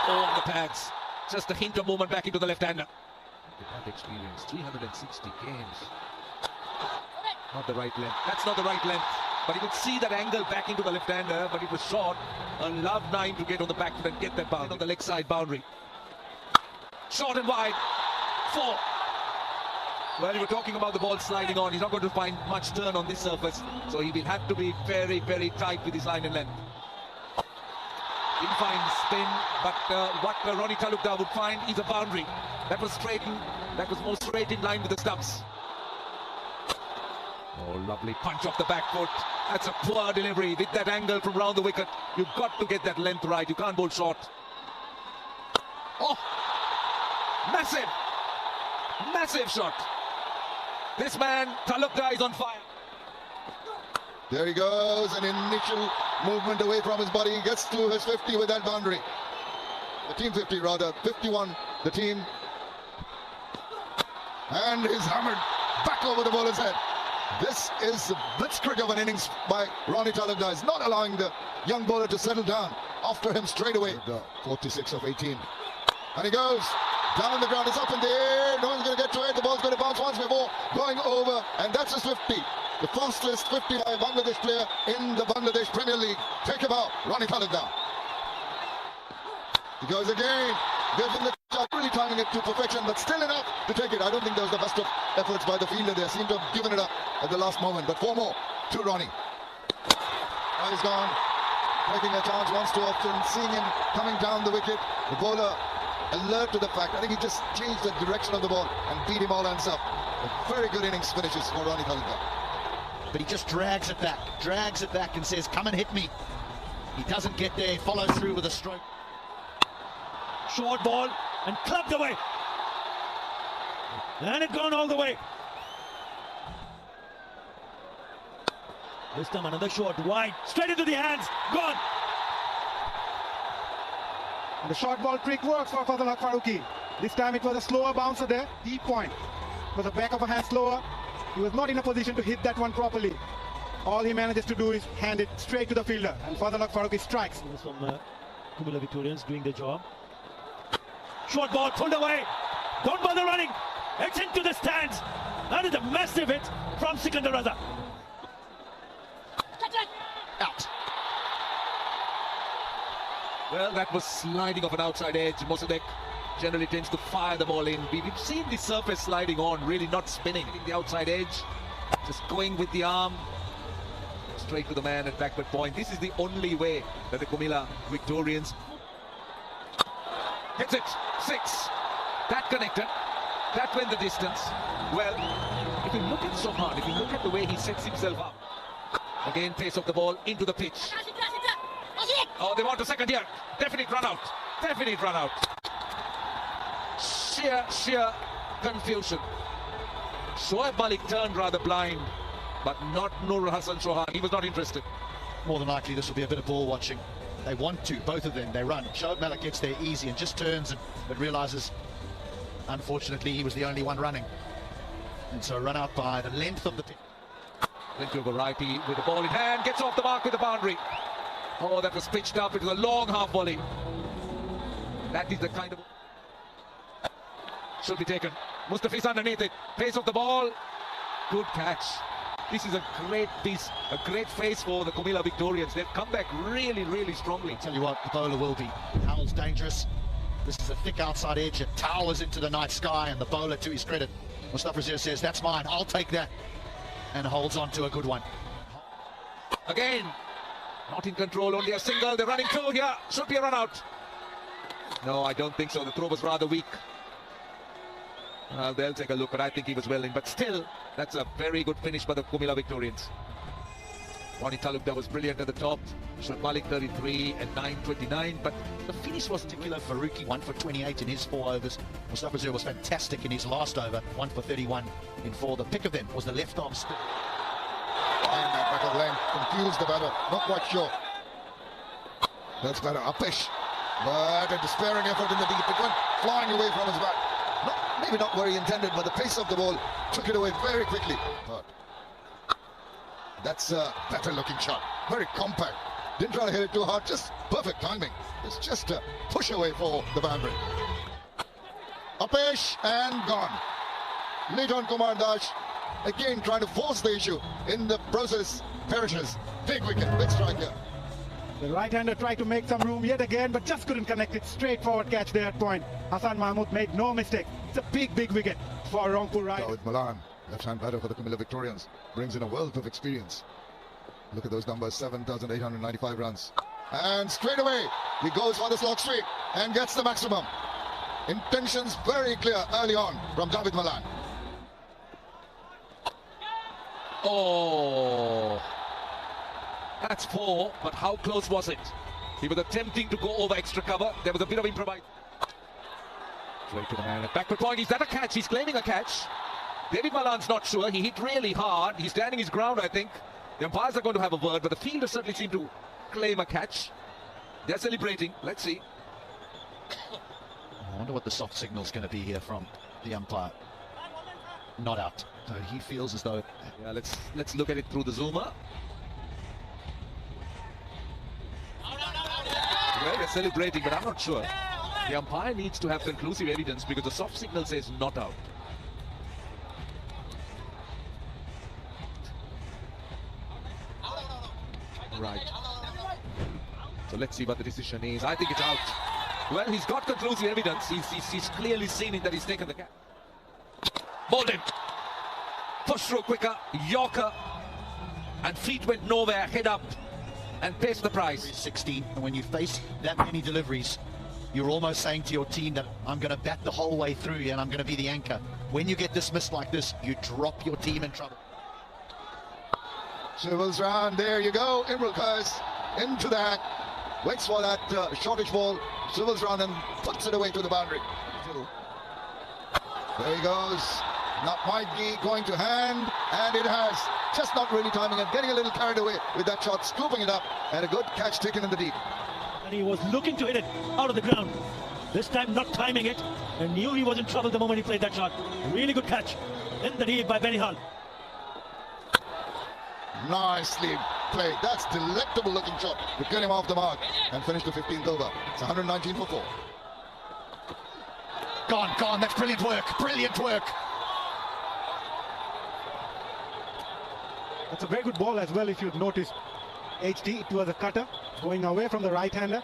on the pads. Just a hint of movement back into the left-hander. That experience, 360 games. Not the right length. That's not the right length. But you could see that angle back into the left-hander, but it was short. A love 9 to get on the back foot and get that boundary on the leg side boundary. Short and wide. 4. Well, you were talking about the ball sliding on. He's not going to find much turn on this surface. So he will have to be very, very tight with his line and length. Didn't find spin, but what Ronnie Talukdar would find is a boundary. That was straight in, that was more straight in line with the stumps. Oh, lovely punch off the back foot. That's a poor delivery with that angle from round the wicket. You've got to get that length right. You can't bowl short. Oh, massive, massive shot. This man, Talukdar, is on fire. There he goes, an initial movement away from his body. He gets to his 50 with that boundary. The team 50 rather, 51, the team. And he's hammered back over the bowler's head. This is a blitzkrieg of an innings by Ronnie Talukdar. He's not allowing the young bowler to settle down after him straight away. 46 of 18. And he goes down on the ground, it's up in the air. No one's going to get to it. The ball's going to bounce once before, going over, and that's his 50. The fastest 50 by a Bangladesh player in the Bangladesh Premier League. Take him out, Ronnie Talukdar. He goes again. Gives him the shot, really timing it to perfection, but still enough to take it. I don't think there was the best of efforts by the fielder there. Seemed to have given it up at the last moment, but 4 more to Ronnie. Oh, he's gone. Taking a chance once too often, seeing him coming down the wicket. The bowler alert to the fact. I think he just changed the direction of the ball and beat him all hands up. A very good innings finishes for Ronnie Talukdar. But he just drags it back and says, come and hit me. He doesn't get there, he follows through with a stroke. Short ball and clubbed away. And it gone all the way. This time another short, wide, straight into the hands, gone. And the short ball trick works for Fazal Haq Farooqi. This time it was a slower bouncer there, deep point. It was a back of a hand slower. He was not in a position to hit that one properly. All he manages to do is hand it straight to the fielder, and Fazal Haq Farooqi strikes. This from Comilla Victorians doing their job. Short ball pulled away. Don't bother running. It's into the stands. That is a massive hit from Sikandar Raza. Out. Well, that was sliding off an outside edge. Mosadek generally tends to fire the ball in. We've seen the surface sliding on, really not spinning. The outside edge, just going with the arm, straight to the man at backward point. This is the only way that the Comilla Victorians hits it. 6. That connected. That went the distance. Well, if you look at Sohan, if you look at the way he sets himself up, again, pace of the ball into the pitch. Oh, they want a second here. Definite run out. Definite run out. Sheer confusion. Shoaib Malik turned rather blind, but not Nur Hassan Chauhan. He was not interested. More than likely, this will be a bit of ball watching. They want to, both of them. They run. Shoaib Malik gets there easy and just turns but realizes, unfortunately, he was the only one running. And so run out by the length of the pitch. Into a variety with the ball in hand, gets off the mark with the boundary. Oh, that was pitched up. It was a long half volley. That is the kind of... Should be taken. Mustafi's underneath it. Pace of the ball. Good catch. This is a great piece, a great face for the Comilla Victorians. They've come back really, really strongly. Tell you what, the bowler will be. Howell's dangerous. This is a thick outside edge. It towers into the night sky, and the bowler, to his credit, Mustafa Razir says, that's mine, I'll take that. And holds on to a good one. Again, not in control, only a single. They're running through here. Should be a run out. No, I don't think so. The throw was rather weak. They'll take a look, but I think he was well in. But still, that's a very good finish by the Comilla Victorians. Ronnie Talukdar was brilliant at the top. Shoaib Malik 33 and 9.29. But the finish was particular. Farooqi 1 for 28 in his 4 overs. Mustafa Razir was fantastic in his last over, 1 for 31 in 4. The pick of them was the left arm spin. And that back of length confused the batter. Not quite sure. That's better. Upish. But a despairing effort in the deep. It went flying away from his bat. Maybe not where he intended, but the pace of the ball took it away very quickly. But that's a better looking shot. Very compact. Didn't try to hit it too hard, just perfect timing. It's just a push away for the boundary. Apesh and gone. Liton Kumar Dash again trying to force the issue. In the process, perishes. Big wicket, big strike here. The right-hander tried to make some room yet again, but just couldn't connect it. Straightforward catch there at point. Hassan Mahmood made no mistake. It's a big wicket for Rangpur Riders. With Malan, left-hand batter for the Comilla Victorians, brings in a wealth of experience. Look at those numbers, 7,895 runs. And straight away, he goes for the slog sweep and gets the maximum. Intentions very clear early on from David Malan. Oh, that's 4, but how close was it? He was attempting to go over extra cover. There was a bit of improvise. Straight to the man at backward point. Is that a catch? He's claiming a catch. David Malan's not sure. He hit really hard. He's standing his ground, I think. The umpires are going to have a word, but the fielders certainly seem to claim a catch. They're celebrating. Let's see. I wonder what the soft signal's going to be here from the umpire. Not out. So he feels as though... Yeah, let's look at it through the zoomer. Well, they're celebrating, but I'm not sure. The umpire needs to have conclusive evidence because the soft signal says not out. Right. So let's see what the decision is. I think it's out. Well, he's got conclusive evidence. He's clearly seen it that he's taken the catch. Bowled him. Push through quicker. Yorker. And feet went nowhere. Head up. And pays the price. 16. And when you face that many deliveries, you're almost saying to your team that I'm going to bat the whole way through and I'm going to be the anchor. When you get dismissed like this, you drop your team in trouble. Swivels round, there you go. Imrul Qais into that. Waits for that shortish ball. Swivels round and puts it away to the boundary. There he goes. Not might be going to hand, and it has. Just not really timing it, getting a little carried away with that shot, scooping it up, and a good catch taken in the deep. And he was looking to hit it out of the ground. This time not timing it, and knew he was in trouble the moment he played that shot. Really good catch in the deep by Benny Hull. Nicely played. That's delectable looking shot to get him off the mark and finish the 15th over. It's 119 for 4. Gone. That's brilliant work. Brilliant work. That's a very good ball as well, if you've noticed. HT, it was a cutter going away from the right-hander.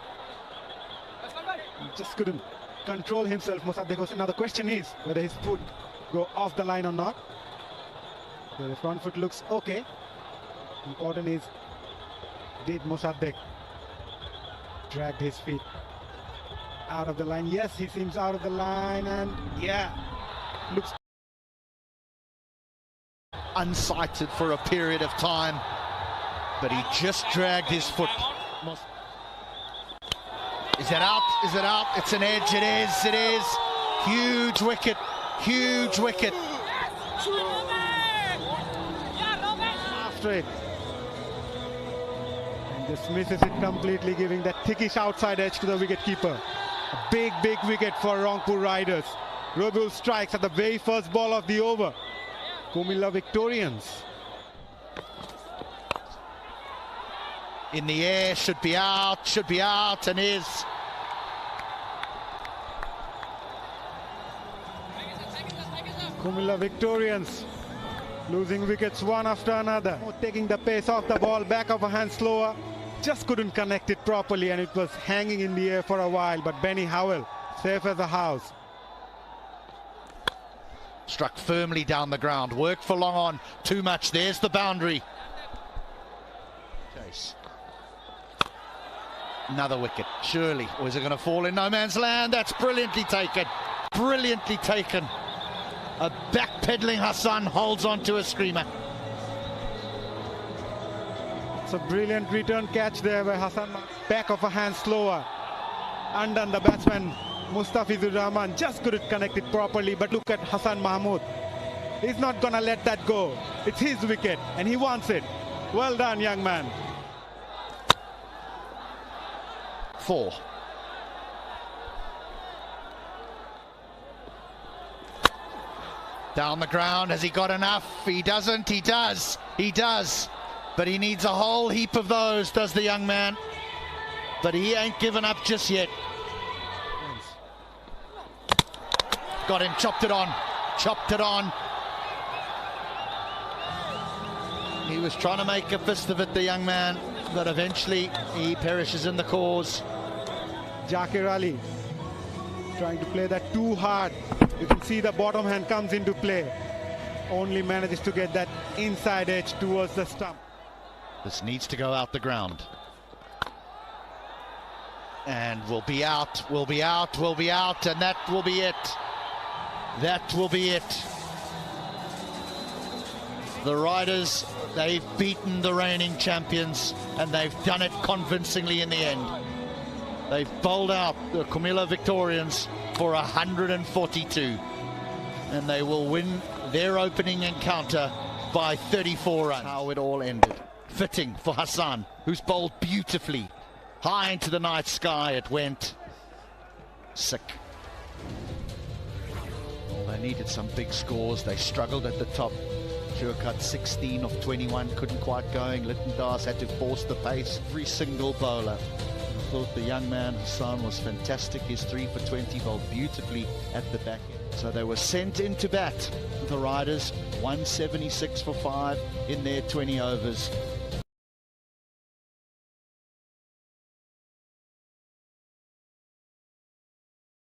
He just couldn't control himself, Mosaddegh. Now the question is whether his foot go off the line or not. The front foot looks okay. Important is, did Mosaddegh dragged his feet out of the line? Yes, he seems out of the line, and yeah, looks Unsighted for a period of time, but he just dragged his foot. Is it out? Is it out? It's an edge. It is. It is. Huge wicket. Huge wicket. after it. And dismisses it completely, giving that thickish outside edge to the wicketkeeper. A big wicket for Rangpur Riders. Robul strikes at the very first ball of the over. Comilla Victorians. In the air, should be out, and is. Comilla Victorians losing wickets one after another. Taking the pace off the ball, back of a hand slower. Just couldn't connect it properly, and it was hanging in the air for a while. But Benny Howell, safe as a house. Struck firmly down the ground, worked for long on, too much. There's the boundary. Chase. Another wicket, surely. Or is it going to fall in no man's land? That's brilliantly taken. Brilliantly taken. A backpedaling Hassan holds on to a screamer. It's a brilliant return catch there by Hassan. Back of a hand slower. Undone the batsman Mustafizur Rahman just couldn't connect it properly, but look at Hassan Mahmood. He's not gonna let that go. It's his wicket and he wants it. Well done, young man. 4. Down the ground, has he got enough? He doesn't, he does. He does. But he needs a whole heap of those, does the young man. but he ain't given up just yet. Got him, chopped it on. He was trying to make a fist of it, the young man, but eventually he perishes in the cause. Jakir Ali trying to play that too hard. You can see the bottom hand comes into play. Only manages to get that inside edge towards the stump. This needs to go out the ground. And we'll be out, and that will be it. That will be it. The Riders, they've beaten the reigning champions, and they've done it convincingly in the end. They've bowled out the Comilla Victorians for 142, and they will win their opening encounter by 34 runs. How it all ended. Fitting for Hassan, who's bowled beautifully. High into the night sky it went. Sick. Well, they needed some big scores. They struggled at the top. Cut 16 of 21, couldn't quite going. Littendas had to force the pace. Every single bowler. I thought the young man Hassan was fantastic. His 3 for 20 bowled beautifully at the back end. So they were sent into bat. The Riders 176 for 5 in their 20 overs.